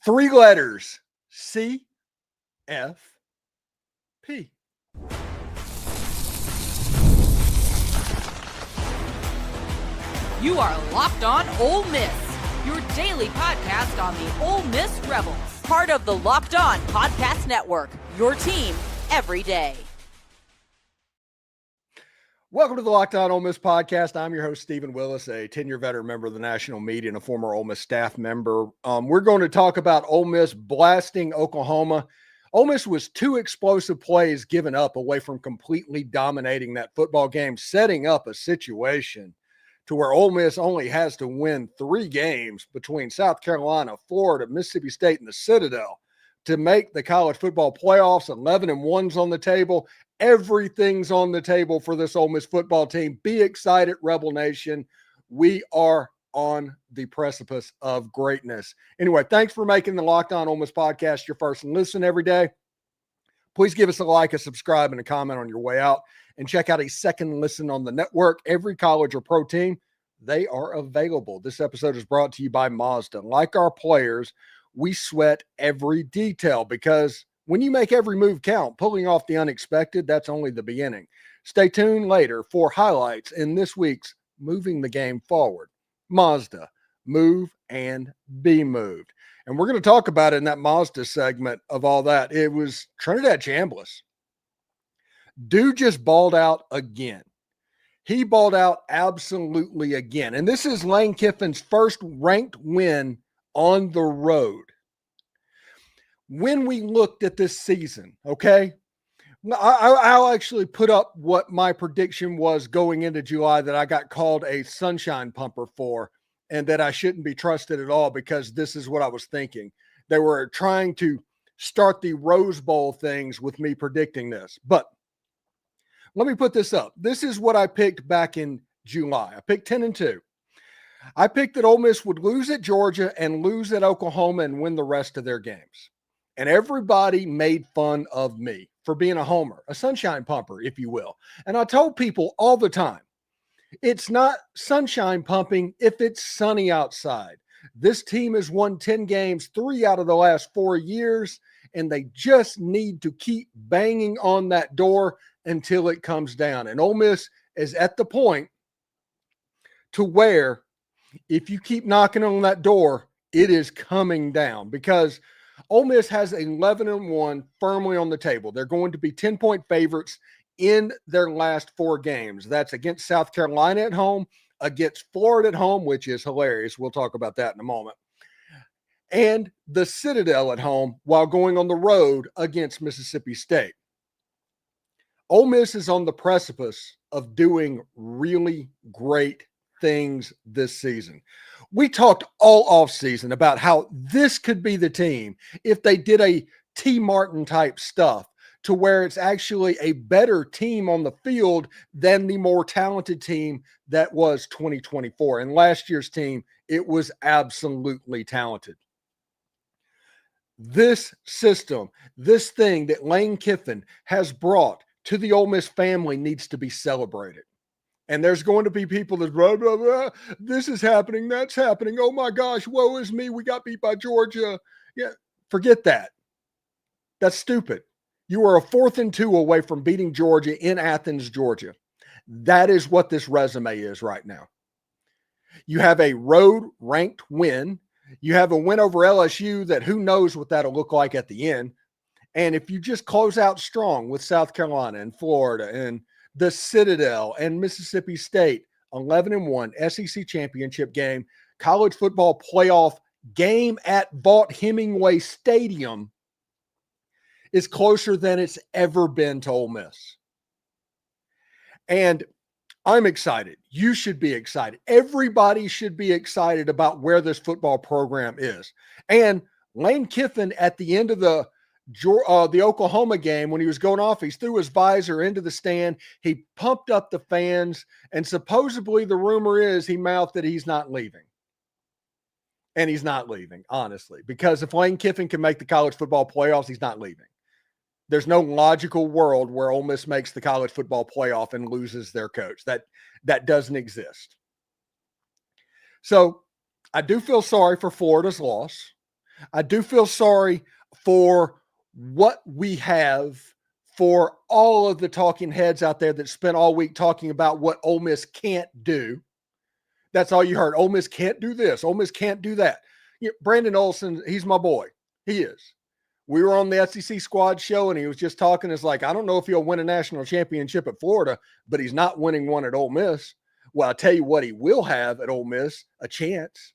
Three letters, CFP. You are Locked On Ole Miss, your daily podcast on the Ole Miss Rebels. Part of the Locked On Podcast Network, your team every day. Welcome to the Locked On Ole Miss podcast. I'm your host, Stephen Willis, a 10-year veteran member of the national media and a former Ole Miss staff member. We're going to talk about Ole Miss blasting Oklahoma. Ole Miss was two explosive plays given up away from completely dominating that football game, setting up a situation to where Ole Miss only has to win 3 games between South Carolina, Florida, Mississippi State, and the Citadel to make the college football playoffs. 11-1's on the table. Everything's on the table for this Ole Miss football team. Be excited, Rebel Nation. We are on the precipice of greatness. Anyway, thanks for making the Locked On Ole Miss podcast your first listen every day. Please give us a like, a subscribe, and a comment on your way out. And check out a second listen on the network. Every college or pro team, they are available. This episode is brought to you by Mazda. Like our players, we sweat every detail because when you make every move count, pulling off the unexpected, that's only the beginning. Stay tuned later for highlights in this week's Moving the Game Forward. Mazda, move and be moved. And we're going to talk about it in that Mazda segment of all that. It was Trinidad Chambliss. Dude just balled out again. He balled out absolutely again. And this is Lane Kiffin's first ranked win on the road. When we looked at this season, okay, I'll actually put up what my prediction was going into July that I got called a sunshine pumper for and that I shouldn't be trusted at all because this is what I was thinking. They were trying to start the Rose Bowl things with me predicting this. But let me put this up. This is what I picked back in July. I picked 10-2. I picked that Ole Miss would lose at Georgia and lose at Oklahoma and win the rest of their games. And everybody made fun of me for being a homer, a sunshine pumper, if you will. And I told people all the time, it's not sunshine pumping if it's sunny outside. This team has won 10 games, 3 out of the last 4 years, and they just need to keep banging on that door until it comes down. And Ole Miss is at the point to where if you keep knocking on that door, it is coming down because Ole Miss has 11-1 firmly on the table. They're going to be 10-point favorites in their last 4 games. That's against South Carolina at home, against Florida at home, which is hilarious. We'll talk about that in a moment. And the Citadel at home while going on the road against Mississippi State. Ole Miss is on the precipice of doing really great things this season. We talked all offseason about how this could be the team if they did a T. Martin type stuff to where it's actually a better team on the field than the more talented team that was 2024. And last year's team, it was absolutely talented. This system, this thing that Lane Kiffin has brought to the Ole Miss family needs to be celebrated. And there's going to be people that blah, blah, blah, this is happening, that's happening. Oh my gosh, woe is me. We got beat by Georgia. Yeah, forget that. That's stupid. You are a 4th and 2 away from beating Georgia in Athens, Georgia. That is what this resume is right now. You have a road ranked win. You have a win over LSU that who knows what that'll look like at the end. And if you just close out strong with South Carolina and Florida and the Citadel and Mississippi State, 11-1 SEC championship game, college football playoff game at Vaught-Hemingway Stadium is closer than it's ever been to Ole Miss. And I'm excited. You should be excited. Everybody should be excited about where this football program is. And Lane Kiffin at the end of the Oklahoma game, when he was going off, he threw his visor into the stand. He pumped up the fans, and supposedly the rumor is he mouthed that he's not leaving. And he's not leaving, honestly, because if Lane Kiffin can make the college football playoffs, he's not leaving. There's no logical world where Ole Miss makes the college football playoff and loses their coach. That doesn't exist. So I do feel sorry for Florida's loss. I do feel sorry for what we have for all of the talking heads out there that spent all week talking about what Ole Miss can't do. That's all you heard. Ole Miss can't do this. Ole Miss can't do that. Brandon Olson, he's my boy. He is. We were on the SEC squad show, and he was just talking. It's like, I don't know if he'll win a national championship at Florida, but he's not winning one at Ole Miss. Well, I tell you what, he will have at Ole Miss, a chance.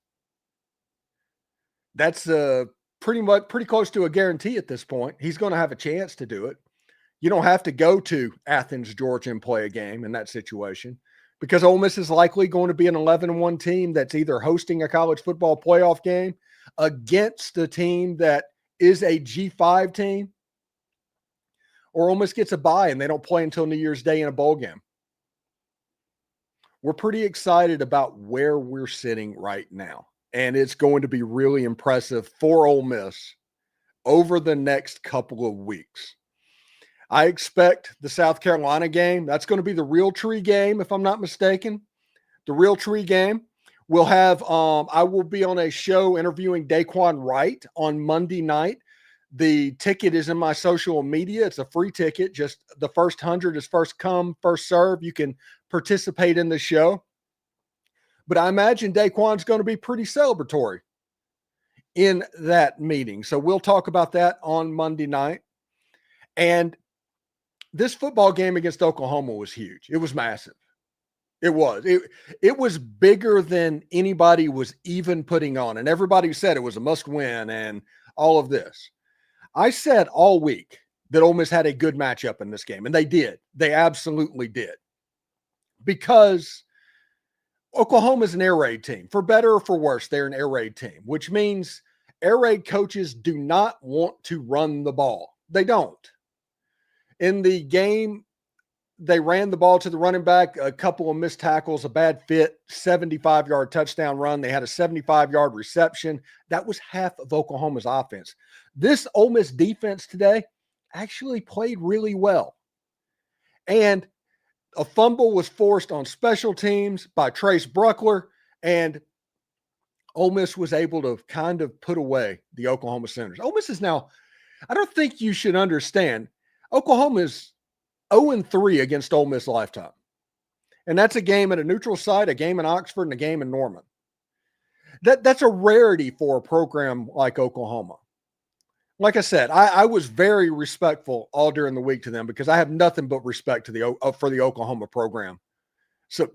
That's pretty close to a guarantee at this point. He's going to have a chance to do it. You don't have to go to Athens, Georgia, and play a game in that situation, because Ole Miss is likely going to be an 11-1 team that's either hosting a college football playoff game against a team that is a G5 team, or Ole Miss gets a bye and they don't play until New Year's Day in a bowl game. We're pretty excited about where we're sitting right now, and it's going to be really impressive for Ole Miss over the next couple of weeks. I expect the South Carolina game, that's going to be the Realtree game, if I'm not mistaken. The Realtree game. We'll have, I will be on a show interviewing Daquan Wright on Monday night. The ticket is in my social media. It's a free ticket. Just the first 100 is first come, first serve. You can participate in the show. But I imagine Daquan's going to be pretty celebratory in that meeting. So we'll talk about that on Monday night. And this football game against Oklahoma was huge. It was massive. It was. It was bigger than anybody was even putting on. And everybody said it was a must-win and all of this. I said all week that Ole Miss had a good matchup in this game, and they did. They absolutely did. Because Oklahoma is an air raid team. For better or for worse, they're an air raid team, which means air raid coaches do not want to run the ball. They don't. In the game, they ran the ball to the running back, a couple of missed tackles, a bad fit, 75-yard touchdown run. They had a 75-yard reception. That was half of Oklahoma's offense. This Ole Miss defense today actually played really well. And a fumble was forced on special teams by Trace Bruckler, and Ole Miss was able to kind of put away the Oklahoma Sooners. Ole Miss is now, I don't think you should understand, Oklahoma is 0-3 against Ole Miss lifetime. And that's a game at a neutral site, a game in Oxford, and a game in Norman. That's a rarity for a program like Oklahoma. Like I said, I was very respectful all during the week to them because I have nothing but respect to for the Oklahoma program. So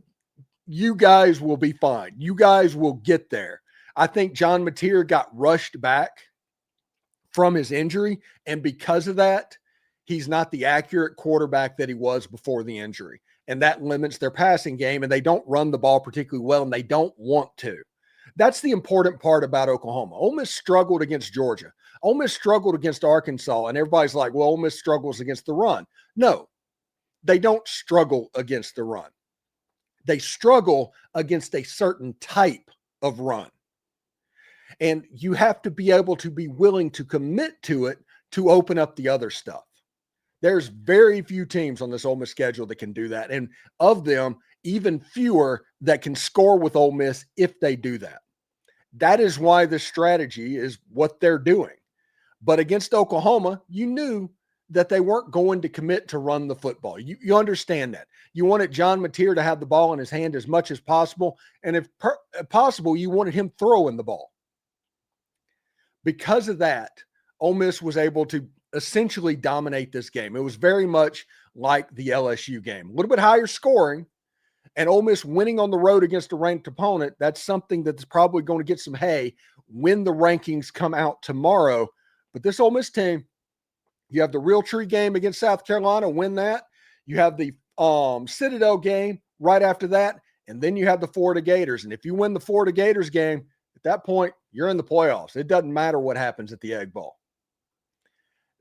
you guys will be fine. You guys will get there. I think John Mateer got rushed back from his injury, and because of that, he's not the accurate quarterback that he was before the injury. And that limits their passing game, and they don't run the ball particularly well, and they don't want to. That's the important part about Oklahoma. Ole Miss struggled against Georgia. Ole Miss struggled against Arkansas, and everybody's like, well, Ole Miss struggles against the run. No, they don't struggle against the run. They struggle against a certain type of run. And you have to be able to be willing to commit to it to open up the other stuff. There's very few teams on this Ole Miss schedule that can do that. And of them, even fewer that can score with Ole Miss if they do that. That is why the strategy is what they're doing. But against Oklahoma, you knew that they weren't going to commit to run the football. You understand that. You wanted John Mateer to have the ball in his hand as much as possible. And if possible, you wanted him throwing the ball. Because of that, Ole Miss was able to essentially dominate this game. It was very much like the LSU game. A little bit higher scoring, and Ole Miss winning on the road against a ranked opponent, that's something that's probably going to get some hay when the rankings come out tomorrow. But this Ole Miss team, you have the Realtree game against South Carolina, win that. You have the Citadel game right after that, and then you have the Florida Gators. And if you win the Florida Gators game, at that point, you're in the playoffs. It doesn't matter what happens at the Egg Bowl.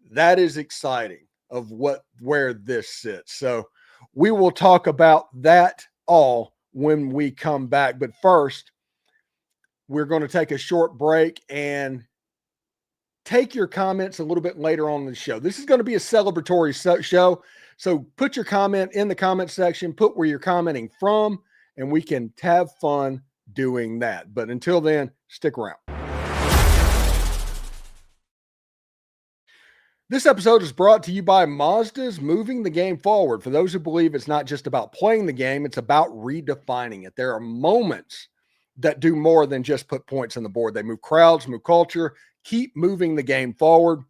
That is exciting of where this sits. So we will talk about that all when we come back. But first, we're going to take a short break and take your comments a little bit later on in the show. This is going to be a celebratory show. So put your comment in the comment section, put where you're commenting from, and we can have fun doing that. But until then, stick around. This episode is brought to you by Mazda's moving the game forward. For those who believe it's not just about playing the game, it's about redefining it. There are moments that do more than just put points on the board. They move crowds, move culture, keep moving the game forward.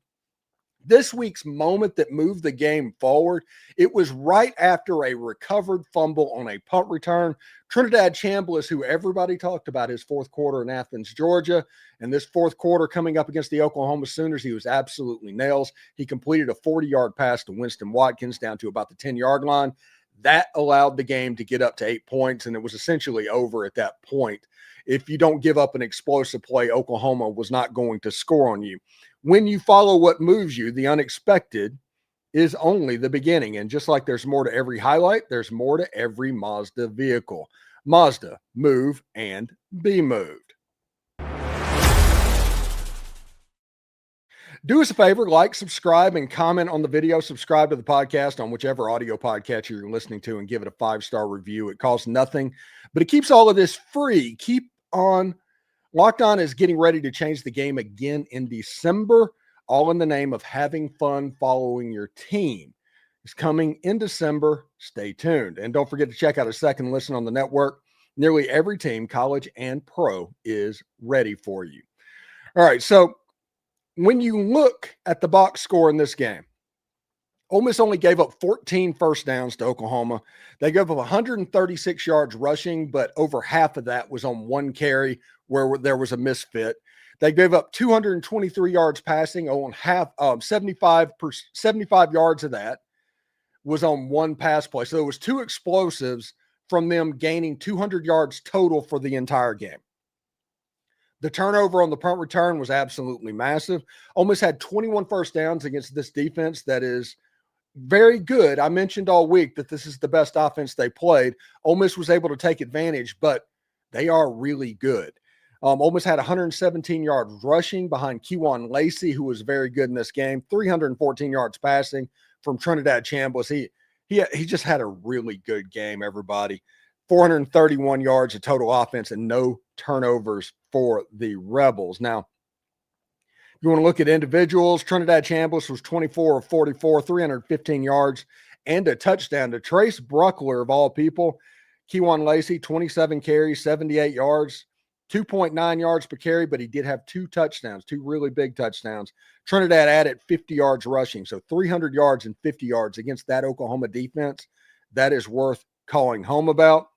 This week's moment that moved the game forward, it was right after a recovered fumble on a punt return. Trinidad Chambliss, who everybody talked about his fourth quarter in Athens, Georgia, and this fourth quarter coming up against the Oklahoma Sooners, he was absolutely nails. He completed a 40-yard pass to Winston Watkins down to about the 10-yard line. That allowed the game to get up to 8 points, and it was essentially over at that point. If you don't give up an explosive play, Oklahoma was not going to score on you. When you follow what moves you, the unexpected is only the beginning. And just like there's more to every highlight, there's more to every Mazda vehicle. Mazda, move and be moved. Do us a favor, like, subscribe, and comment on the video. Subscribe to the podcast on whichever audio podcatcher you're listening to and give it a 5-star review. It costs nothing, but it keeps all of this free. Keep on. Locked On is getting ready to change the game again in December, all in the name of having fun following your team. It's coming in December. Stay tuned. And don't forget to check out a second listen on the network. Nearly every team, college and pro, is ready for you. All right, so when you look at the box score in this game, Ole Miss only gave up 14 first downs to Oklahoma. They gave up 136 yards rushing, but over half of that was on one carry where there was a misfit. They gave up 223 yards passing, on 75 yards of that was on one pass play. So there was two explosives from them gaining 200 yards total for the entire game. The turnover on the punt return was absolutely massive. Ole Miss had 21 first downs against this defense that is very good. I mentioned all week that this is the best offense they played. Ole Miss was able to take advantage, but they are really good. Ole Miss had 117 yards rushing behind Kewan Lacey, who was very good in this game. 314 yards passing from Trinidad Chambliss. He just had a really good game, everybody. 431 yards of total offense and no turnovers for the Rebels. Now, you want to look at individuals. Trinidad Chambliss was 24 of 44, 315 yards and a touchdown to Trace Bruckler, of all people. Kewan Lacey, 27 carries, 78 yards, 2.9 yards per carry, but he did have two touchdowns, two really big touchdowns. Trinidad added 50 yards rushing, so 300 yards and 50 yards against that Oklahoma defense. That is worth calling home about.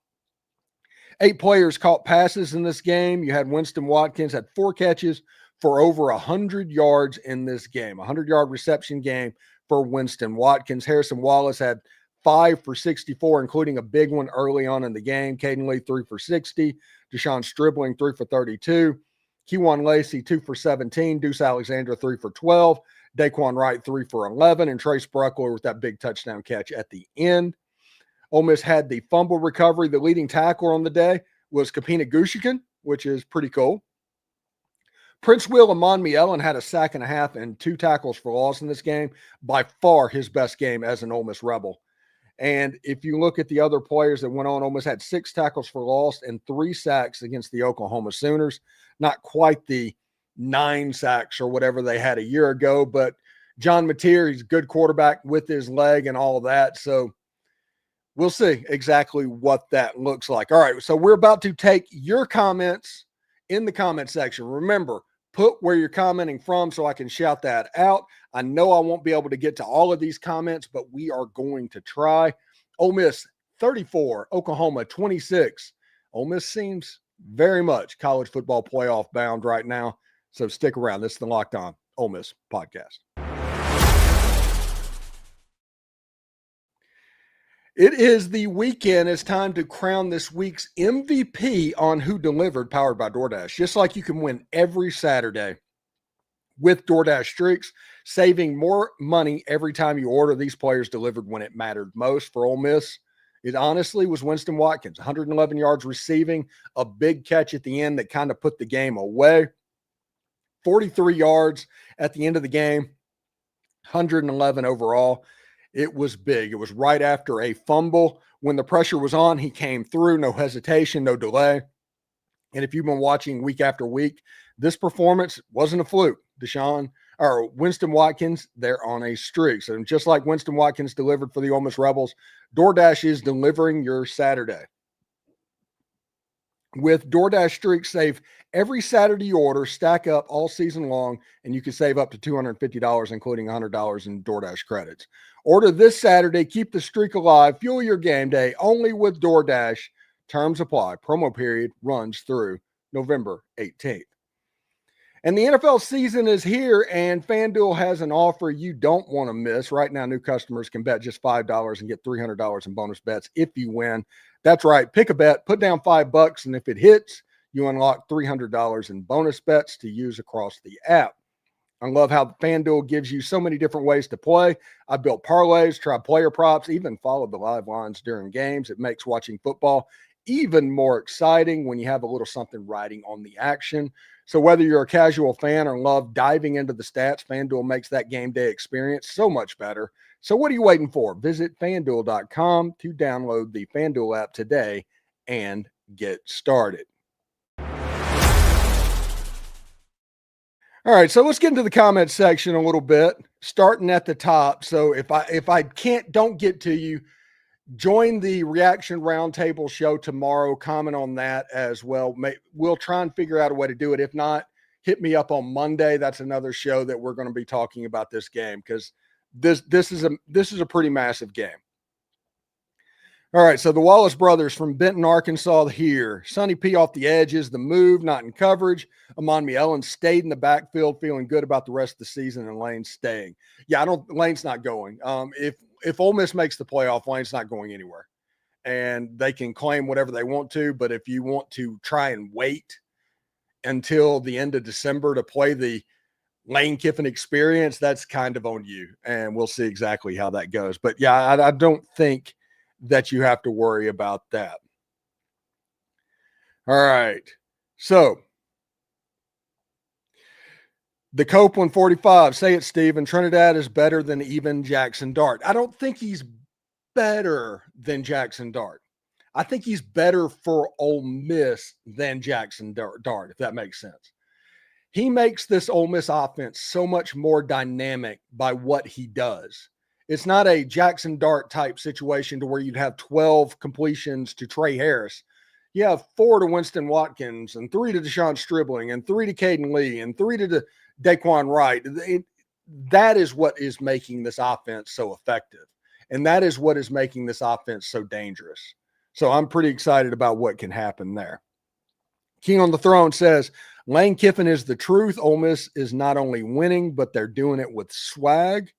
8 players caught passes in this game. You had Winston Watkins had 4 catches for over 100 yards in this game, 100-yard reception game for Winston Watkins. Harrison Wallace had 5 for 64, including a big one early on in the game. Caden Lee, 3 for 60. Deshaun Stribling, 3 for 32. Kewan Lacey, 2 for 17. Deuce Alexander, 3 for 12. Daquan Wright, 3 for 11. And Trace Bruckler with that big touchdown catch at the end. Ole Miss had the fumble recovery. The leading tackler on the day was Kapina Gushikin, which is pretty cool. Prince Will Monmielen had a sack and a half and 2 tackles for loss in this game. By far his best game as an Ole Miss Rebel. And if you look at the other players that went on, Ole Miss had 6 tackles for loss and 3 sacks against the Oklahoma Sooners. Not quite the 9 sacks or whatever they had a year ago, but John Mateer, he's a good quarterback with his leg and all of that. So we'll see exactly what that looks like. All right, so we're about to take your comments in the comment section. Remember, put where you're commenting from so I can shout that out. I know I won't be able to get to all of these comments, but we are going to try. Ole Miss 34, Oklahoma 26. Ole Miss seems very much college football playoff bound right now, so stick around. This is the Locked On Ole Miss podcast. It is the weekend. It's time to crown this week's MVP on Who Delivered, powered by DoorDash. Just like you can win every Saturday with DoorDash streaks, saving more money every time you order. These players delivered when it mattered most for Ole Miss. It honestly was Winston Watkins, 111 yards receiving, a big catch at the end that kind of put the game away. 43 yards at the end of the game, 111 overall. It was big. It was right after a fumble. When the pressure was on, he came through, no hesitation, no delay. And if you've been watching week after week, this performance wasn't a fluke. Deshaun or Winston Watkins, they're on a streak. So just like Winston Watkins delivered for the Ole Miss Rebels, DoorDash is delivering your Saturday. With DoorDash Streak, save every Saturday you order, stack up all season long, and you can save up to $250, including $100 in DoorDash credits. Order this Saturday, keep the streak alive, fuel your game day, only with DoorDash. Terms apply. Promo period runs through November 18th. And the NFL season is here, and FanDuel has an offer you don't want to miss. Right now, new customers can bet just $5 and get $300 in bonus bets if you win. That's right. Pick a bet, put down $5, and if it hits, you unlock $300 in bonus bets to use across the app. I love how FanDuel gives you so many different ways to play. I built parlays, tried player props, even followed the live lines during games. It makes watching football even more exciting when you have a little something riding on the action. So whether you're a casual fan or love diving into the stats, FanDuel makes that game day experience so much better. So what are you waiting for? Visit FanDuel.com to download the FanDuel app today and get started. All right, so let's get into the comment section a little bit, starting at the top. So if I don't get to you, join the Reaction Roundtable show tomorrow. Comment on that as well. We'll try and figure out a way to do it. If not, hit me up on Monday. That's another show that we're going to be talking about this game because this is a pretty massive game. All right, so the Wallace brothers from Benton, Arkansas here. Sonny P off the edges, the move, not in coverage. Amon Mielen stayed in the backfield, feeling good about the rest of the season, and Lane's staying. Yeah, Lane's not going. If Ole Miss makes the playoff, Lane's not going anywhere. And they can claim whatever they want to, but if you want to try and wait until the end of December to play the Lane Kiffin experience, that's kind of on you. And we'll see exactly how that goes. But yeah, I don't think that you have to worry about that. All right. So the Cope 145, say it, Steven. Trinidad is better than even Jackson Dart. I don't think he's better than Jackson Dart. I think he's better for Ole Miss than Jackson Dart, if that makes sense. He makes this Ole Miss offense so much more dynamic by what he does. It's not a Jackson Dart type situation to where you'd have 12 completions to Trey Harris. You have 4 to Winston Watkins and 3 to Deshaun Stribling and 3 to Caden Lee and 3 to Daquan Wright. That is what is making this offense so effective. And that is what is making this offense so dangerous. So I'm pretty excited about what can happen there. King on the Throne says, Lane Kiffin is the truth. Ole Miss is not only winning, but they're doing it with swag.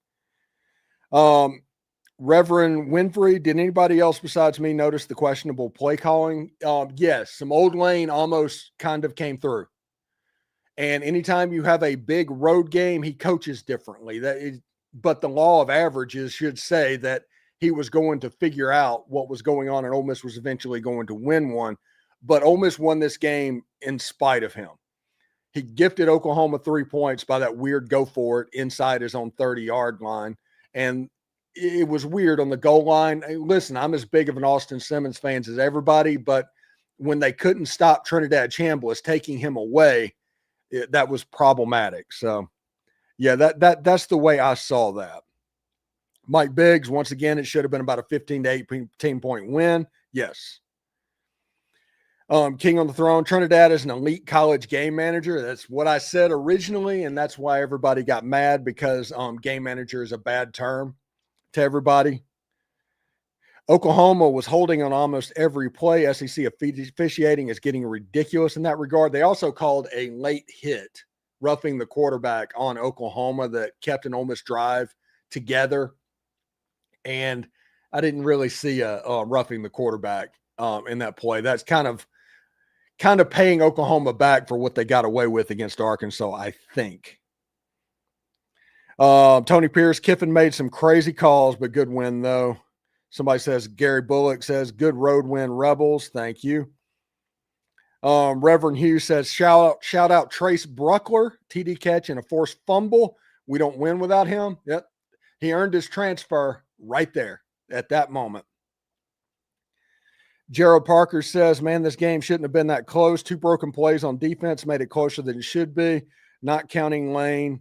Reverend Winfrey, did anybody else besides me notice the questionable play calling? Yes, some old Lane almost kind of came through. And anytime you have a big road game, he coaches differently. But the law of averages should say that he was going to figure out what was going on, and Ole Miss was eventually going to win one. But Ole Miss won this game in spite of him. He gifted Oklahoma 3 points by that weird go for it inside his own 30-yard line. And it was weird on the goal line. Listen, I'm as big of an Austin Simmons fan as everybody, but when they couldn't stop Trinidad Chambliss taking him away, that was problematic. So, yeah, that's the way I saw that. Mike Biggs, once again, it should have been about a 15 to 18 point win. Yes. King on the Throne, Trinidad is an elite college game manager. That's what I said originally, and that's why everybody got mad because game manager is a bad term to everybody. Oklahoma was holding on almost every play. SEC officiating is getting ridiculous in that regard. They also called a late hit, roughing the quarterback on Oklahoma that kept an Ole Miss drive together. And I didn't really see a roughing the quarterback in that play. That's kind of paying Oklahoma back for what they got away with against Arkansas, I think. Tony Pierce, Kiffin made some crazy calls, but good win, though. Somebody says, Gary Bullock says, good road win, Rebels. Thank you. Reverend Hughes says, shout out Trace Bruckler, TD catch and a forced fumble. We don't win without him. Yep. He earned his transfer right there at that moment. Gerald Parker says, man, this game shouldn't have been that close. 2 broken plays on defense made it closer than it should be. Not counting Lane.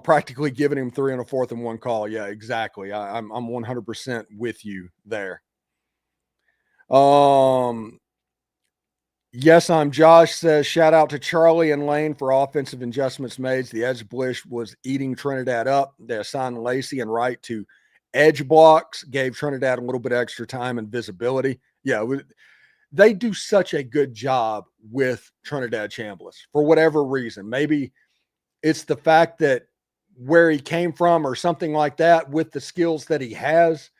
practically giving him 3 on a 4th and 1 call. Yeah, exactly. I'm 100% with you there. Yes, I'm Josh says, shout out to Charlie and Lane for offensive adjustments made. The edge blitz was eating Trinidad up. They assigned Lacey and Wright to edge blocks, gave Trinidad a little bit extra time and visibility. Yeah, they do such a good job with Trinidad Chambliss for whatever reason. Maybe it's the fact that where he came from or something like that with the skills that he has,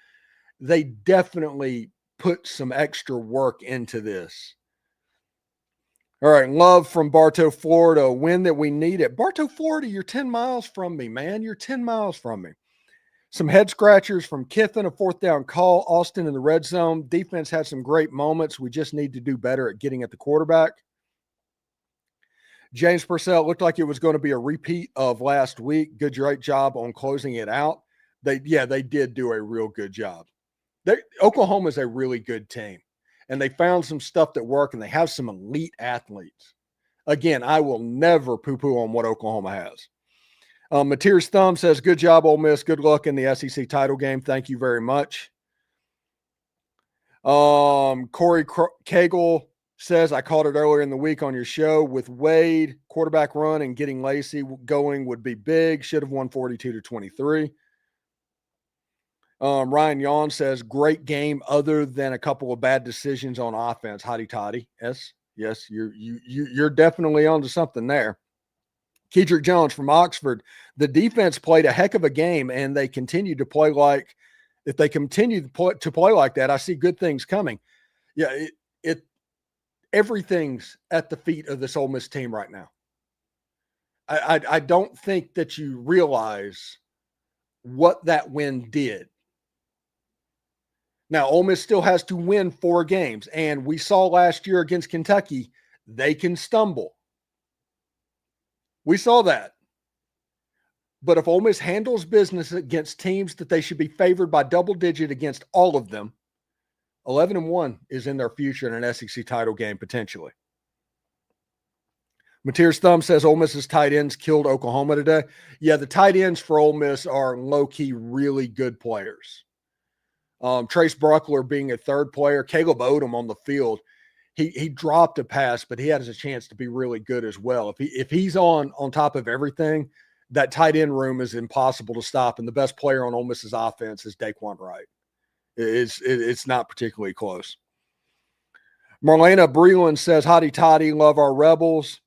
they definitely put some extra work into this. All right, love from Bartow, Florida, a win that we needed. Bartow, Florida, you're 10 miles from me, man. You're 10 miles from me. Some head scratchers from Kiffin, a 4th down call. Austin in the red zone. Defense had some great moments. We just need to do better at getting at the quarterback. James Purcell looked like it was going to be a repeat of last week. Great job on closing it out. They did do a real good job. Oklahoma is a really good team. And they found some stuff that work, and they have some elite athletes. Again, I will never poo-poo on what Oklahoma has. Mateer's Thumb says, good job, Ole Miss. Good luck in the SEC title game. Thank you very much. Corey Cagle says, I called it earlier in the week on your show. With Wade, quarterback run and getting Lacey going would be big. Should have won 42-23. Ryan Yawn says, great game other than a couple of bad decisions on offense. Hotty Toddy. Yes, you're definitely onto something there. Kedrick Jones from Oxford. The defense played a heck of a game, and they continue to play like – if they continue to play like that, I see good things coming. Yeah, everything's at the feet of this Ole Miss team right now. I don't think that you realize what that win did. Now, Ole Miss still has to win 4 games, and we saw last year against Kentucky, they can stumble. We saw that. But if Ole Miss handles business against teams that they should be favored by double digit against all of them, 11-1 is in their future in an SEC title game potentially. Mateer's Thumb says Ole Miss's tight ends killed Oklahoma today. Yeah, the tight ends for Ole Miss are low-key really good players. Trace Bruckler being a third player, Caleb Odom on the field. He dropped a pass, but he has a chance to be really good as well. If he's on top of everything, that tight end room is impossible to stop. And the best player on Ole Miss's offense is Daquan Wright. It's not particularly close. Marlena Breland says, Hotty Toddy, love our Rebels.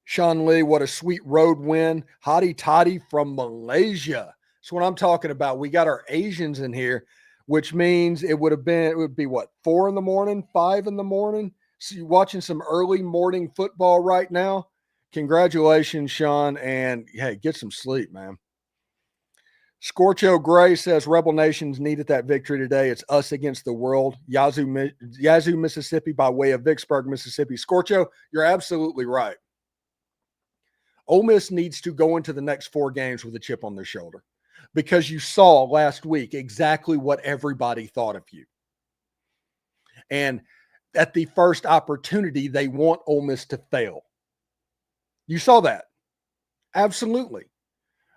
Sean Lee, what a sweet road win. Hotty Toddy from Malaysia. That's what I'm talking about. We got our Asians in here, which means it would be what, 4 in the morning, 5 in the morning? So you're watching some early morning football right now. Congratulations, Sean. And hey, get some sleep, man. Scorcho Gray says Rebel Nations needed that victory today. It's us against the world. Yazoo, Mississippi by way of Vicksburg, Mississippi. Scorcho, you're absolutely right. Ole Miss needs to go into the next 4 games with a chip on their shoulder, because you saw last week exactly what everybody thought of you. And at the first opportunity, they want Ole Miss to fail. You saw that. Absolutely.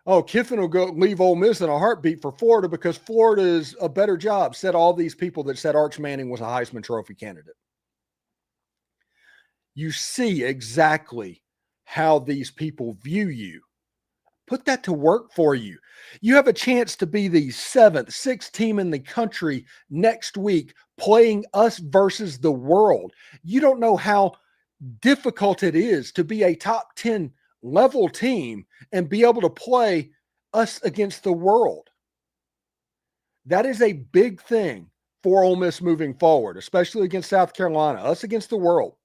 Oh, Kiffin will go leave Ole Miss in a heartbeat for Florida because Florida is a better job, said all these people that said Arch Manning was a Heisman Trophy candidate. You see exactly how these people view you. Put that to work for you. You have a chance to be the 7th, 6th team in the country next week playing us versus the world. You don't know how difficult it is to be a top 10 level team and be able to play us against the world. That is a big thing for Ole Miss moving forward, especially against South Carolina, us against the world.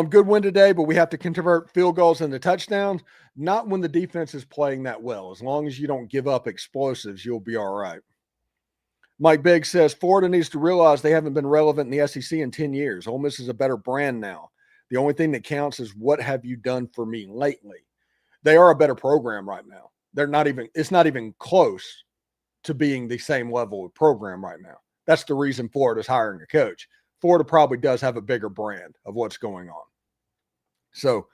Good win today, but we have to convert field goals into touchdowns. Not when the defense is playing that well. As long as you don't give up explosives, you'll be all right. Mike Biggs says Florida needs to realize they haven't been relevant in the SEC in 10 years. Ole Miss is a better brand now. The only thing that counts is what have you done for me lately? They are a better program right now. It's not even close to being the same level of program right now. That's the reason Florida's hiring a coach. Florida probably does have a bigger brand of what's going on. So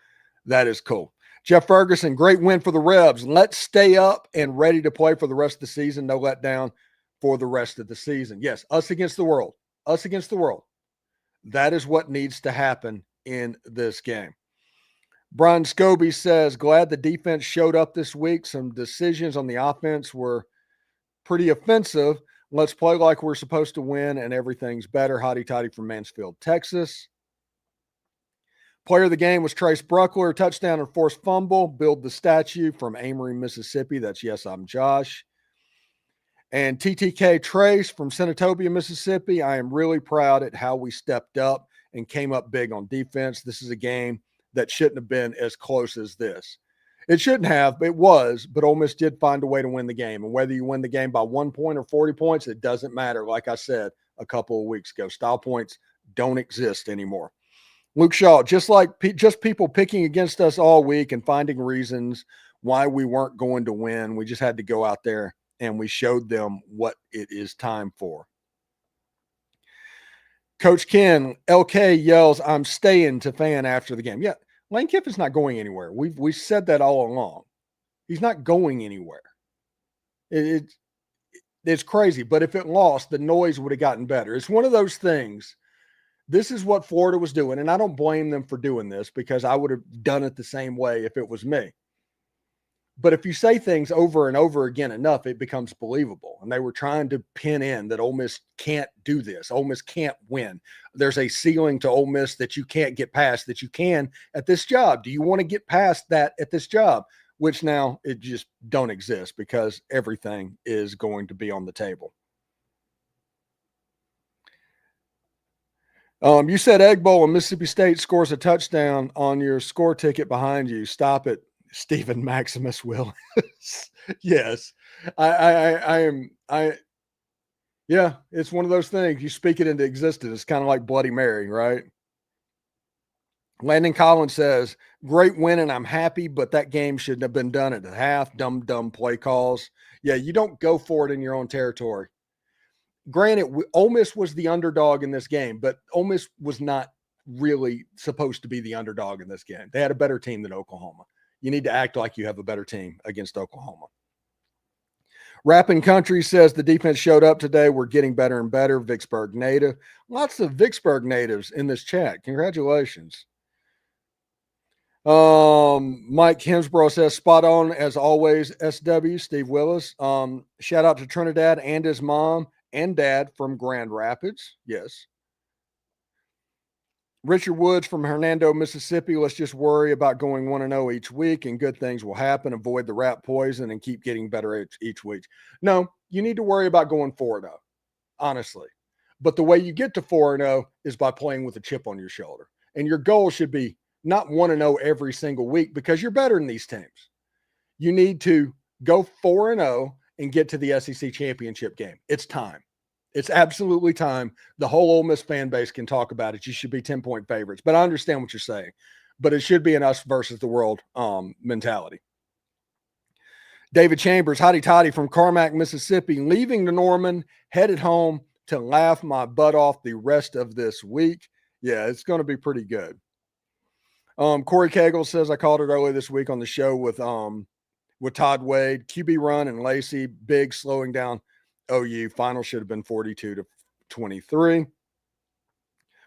that is cool. Jeff Ferguson, great win for the Rebs. Let's stay up and ready to play for the rest of the season. No letdown for the rest of the season. Yes, us against the world. Us against the world. That is what needs to happen in this game. Brian Scobie says, glad the defense showed up this week. Some decisions on the offense were pretty offensive. Let's play like we're supposed to win and everything's better. Hotty Toddy from Mansfield, Texas. Player of the game was Trace Bruckler, touchdown and forced fumble. Build the statue from Amory, Mississippi. That's Yes, I'm Josh. And TTK Trace from Senatobia, Mississippi. I am really proud at how we stepped up and came up big on defense. This is a game that shouldn't have been as close as this. It shouldn't have, but it was, but Ole Miss did find a way to win the game. And whether you win the game by 1 point or 40 points, it doesn't matter. Like I said a couple of weeks ago, style points don't exist anymore. Luke Shaw, just people picking against us all week and finding reasons why we weren't going to win. We just had to go out there and we showed them what it is time for. Coach Ken, LK yells, I'm staying to fan after the game. Yeah, Lane Kiffin's not going anywhere. We've said that all along. He's not going anywhere. It's crazy. But if it lost, the noise would have gotten better. It's one of those things. This is what Florida was doing, and I don't blame them for doing this because I would have done it the same way if it was me. But if you say things over and over again enough, it becomes believable. And they were trying to pin in that Ole Miss can't do this. Ole Miss can't win. There's a ceiling to Ole Miss that you can't get past that you can at this job. Do you want to get past that at this job? Which now it just don't exist because everything is going to be on the table. You said Egg Bowl and Mississippi State scores a touchdown on your score ticket behind you. Stop it, Stephen Maximus Willis. Yes, yeah, it's one of those things. You speak it into existence. It's kind of like Bloody Mary, right? Landon Collins says, great win and I'm happy, but that game shouldn't have been done at the half. Dumb play calls. Yeah, you don't go for it in your own territory. Granted, Ole Miss was the underdog in this game, but Ole Miss was not really supposed to be the underdog in this game. They had a better team than Oklahoma. You need to act like you have a better team against Oklahoma. Rapping Country says the defense showed up today. We're getting better and better. Vicksburg native. Lots of Vicksburg natives in this chat. Congratulations. Mike Hemsborough says spot on as always. SW Steve Willis. Shout out to Trinidad and his mom and dad from Grand Rapids. Yes. Richard Woods from Hernando, Mississippi. Let's just worry about going 1-0 each week and good things will happen. Avoid the rat poison and keep getting better each week. No, you need to worry about going 4-0, honestly. But the way you get to 4-0 is by playing with a chip on your shoulder. And your goal should be not 1-0 every single week because you're better than these teams. You need to go 4-0 and get to the SEC championship game. It's time. It's absolutely time. The whole Ole Miss fan base can talk about it. You should be 10-point favorites. But I understand what you're saying. But it should be an us versus the world mentality. David Chambers, Hotty Toddy from Carmack, Mississippi, leaving the Norman, headed home to laugh my butt off the rest of this week. Yeah, it's going to be pretty good. Corey Cagle says, I called it earlier this week on the show with Todd Wade, QB run and Lacey, big slowing down OU. Final should have been 42-23.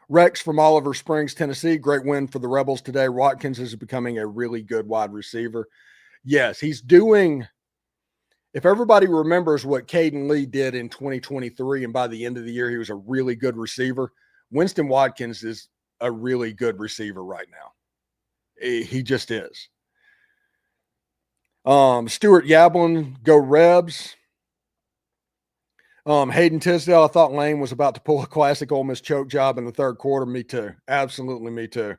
Rex from Oliver Springs, Tennessee. Great win for the Rebels today. Watkins is becoming a really good wide receiver. Yes, he's doing – if everybody remembers what Caden Lee did in 2023, and by the end of the year he was a really good receiver, Winston Watkins is a really good receiver right now. He just is. Stuart Yablin, go Rebs. Hayden Tisdale, I thought Lane was about to pull a classic Ole Miss choke job in the third quarter. Me too. Absolutely me too.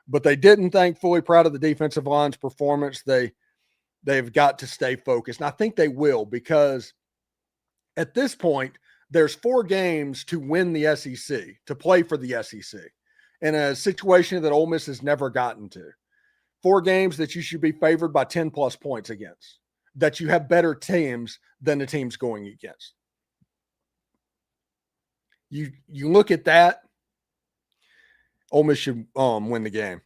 But they didn't, thankfully. Proud of the defensive line's performance. They've got to stay focused. And I think they will because at this point, there's 4 games to win the SEC, to play for the SEC, in a situation that Ole Miss has never gotten to. 4 games that you should be favored by 10-plus points against, that you have better teams than the teams going against. You look at that, Ole Miss should win the game.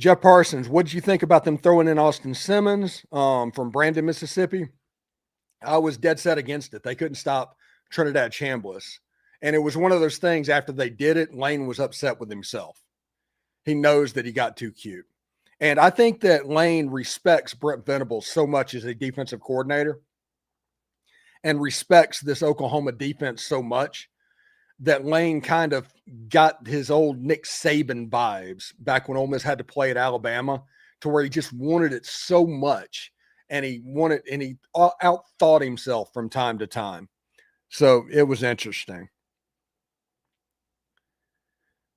Jeff Parsons, what did you think about them throwing in Austin Simmons from Brandon, Mississippi? I was dead set against it. They couldn't stop Trinidad Chambliss. And it was one of those things after they did it, Lane was upset with himself. He knows that he got too cute. And I think that Lane respects Brent Venables so much as a defensive coordinator and respects this Oklahoma defense so much that Lane kind of got his old Nick Saban vibes back when Ole Miss had to play at Alabama, to where he just wanted it so much, and he outthought himself from time to time. So it was interesting.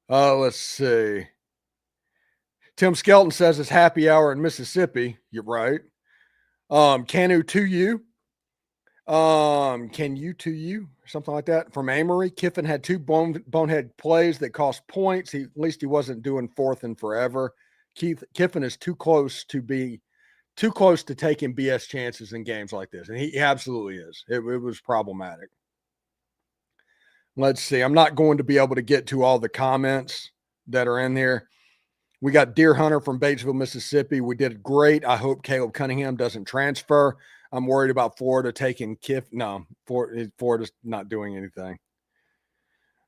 Let's see. Tim Skelton says it's happy hour in Mississippi. You're right. Canu to you. Can you to you? Something like that. From Amory, Kiffin had two bonehead plays that cost points. At least he wasn't doing fourth and forever. Kiffin is too close to taking BS chances in games like this. And he absolutely is. It was problematic. Let's see. I'm not going to be able to get to all the comments that are in here. We got Deer Hunter from Batesville, Mississippi. We did great. I hope Caleb Cunningham doesn't transfer. I'm worried about Florida taking No, Florida's not doing anything.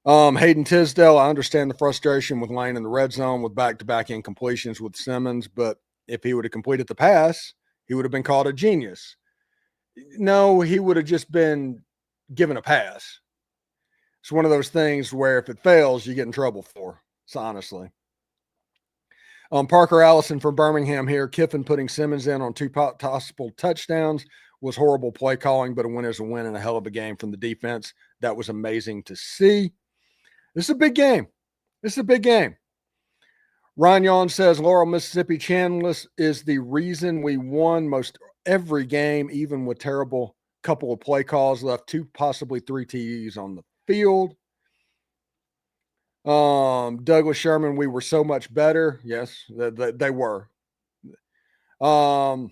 Hayden Tisdale, I understand the frustration with Lane in the red zone with back-to-back incompletions with Simmons, but if he would have completed the pass, he would have been called a genius. No, he would have just been given a pass. It's one of those things where if it fails, you get in trouble for. So honestly. Parker Allison from Birmingham here. Kiffin putting Simmons in on two possible touchdowns was horrible play calling, but a win is a win and a hell of a game from the defense. That was amazing to see. This is a big game. Ryan Yawn says Laurel, Mississippi Chambliss is the reason we won most every game, even with terrible couple of play calls, left two, possibly three TDs on the field. Douglas Sherman, we were so much better. Yes, they were. Amory,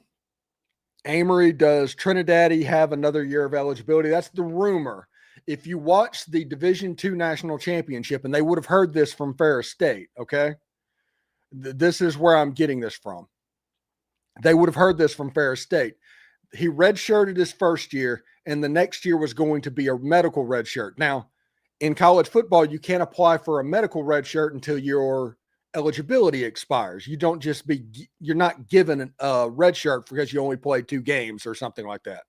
does Trinidad have another year of eligibility? That's the rumor. If you watch the Division II National Championship, and they would have heard this from Ferris State, okay? This is where I'm getting this from. They would have heard this from Ferris State. He redshirted his first year, and the next year was going to be a medical redshirt. Now, in college football, you can't apply for a medical red shirt until your eligibility expires. You're not given a red shirt because you only played 2 games or something like that.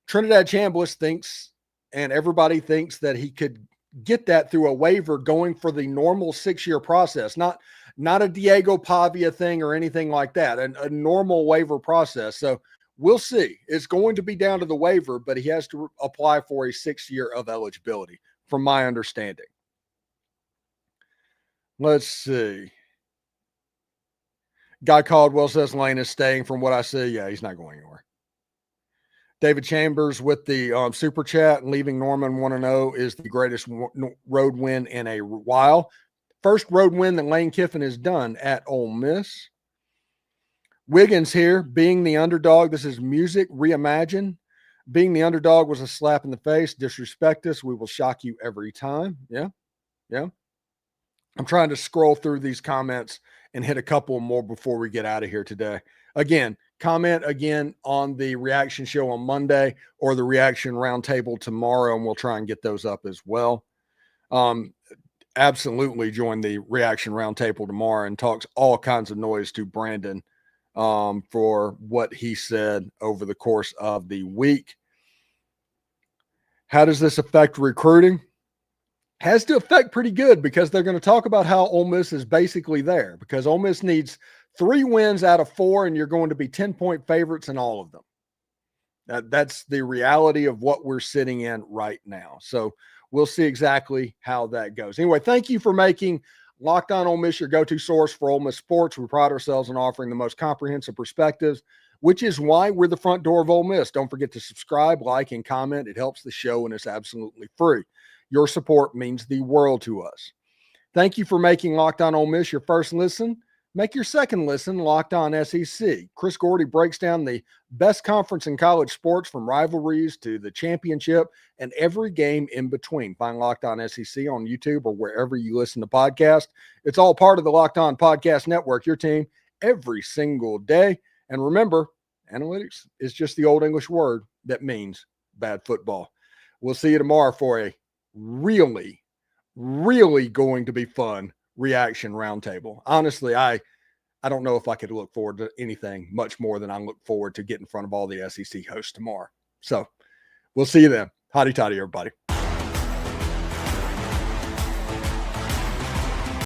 Trinidad Chambliss thinks, and everybody thinks, that he could get that through a waiver going for the normal 6-year process, not a Diego Pavia thing or anything like that, a normal waiver process. So we'll see. It's going to be down to the waiver, but he has to apply for a 6 year of eligibility, from my understanding. Let's see. Guy Caldwell says Lane is staying. From what I see, yeah, he's not going anywhere. David Chambers with the super chat, leaving Norman 1-0 is the greatest road win in a while. First road win that Lane Kiffin has done at Ole Miss. Wiggins here, being the underdog. This is music reimagined. Being the underdog was a slap in the face. Disrespect us. We will shock you every time. Yeah. I'm trying to scroll through these comments and hit a couple more before we get out of here today. Again, comment again on the reaction show on Monday or the reaction roundtable tomorrow, and we'll try and get those up as well. Absolutely join the reaction roundtable tomorrow and talks all kinds of noise to Brandon for what he said over the course of the week. How does this affect recruiting? Has to affect pretty good, because they're going to talk about how Ole Miss is basically there, because Ole Miss needs 3 wins out of 4, and you're going to be 10-point favorites in all of them. That's the reality of what we're sitting in right now. So we'll see exactly how that goes. Anyway, thank you for making Locked On Ole Miss your go-to source for Ole Miss sports. We pride ourselves on offering the most comprehensive perspectives, which is why we're the front door of Ole Miss. Don't forget to subscribe, like, and comment. It helps the show, and it's absolutely free. Your support means the world to us. Thank you for making Locked On Ole Miss your first listen. Make your second listen Locked On SEC. Chris Gordy breaks down the best conference in college sports, from rivalries to the championship and every game in between. Find Locked On SEC on YouTube or wherever you listen to podcasts. It's all part of the Locked On Podcast Network, your team every single day. And remember, analytics is just the old English word that means bad football. We'll see you tomorrow for a really going to be fun reaction roundtable. Honestly, I don't know if I could look forward to anything much more than I look forward to getting in front of all the SEC hosts tomorrow. So we'll see you then. Hotty Toddy, everybody.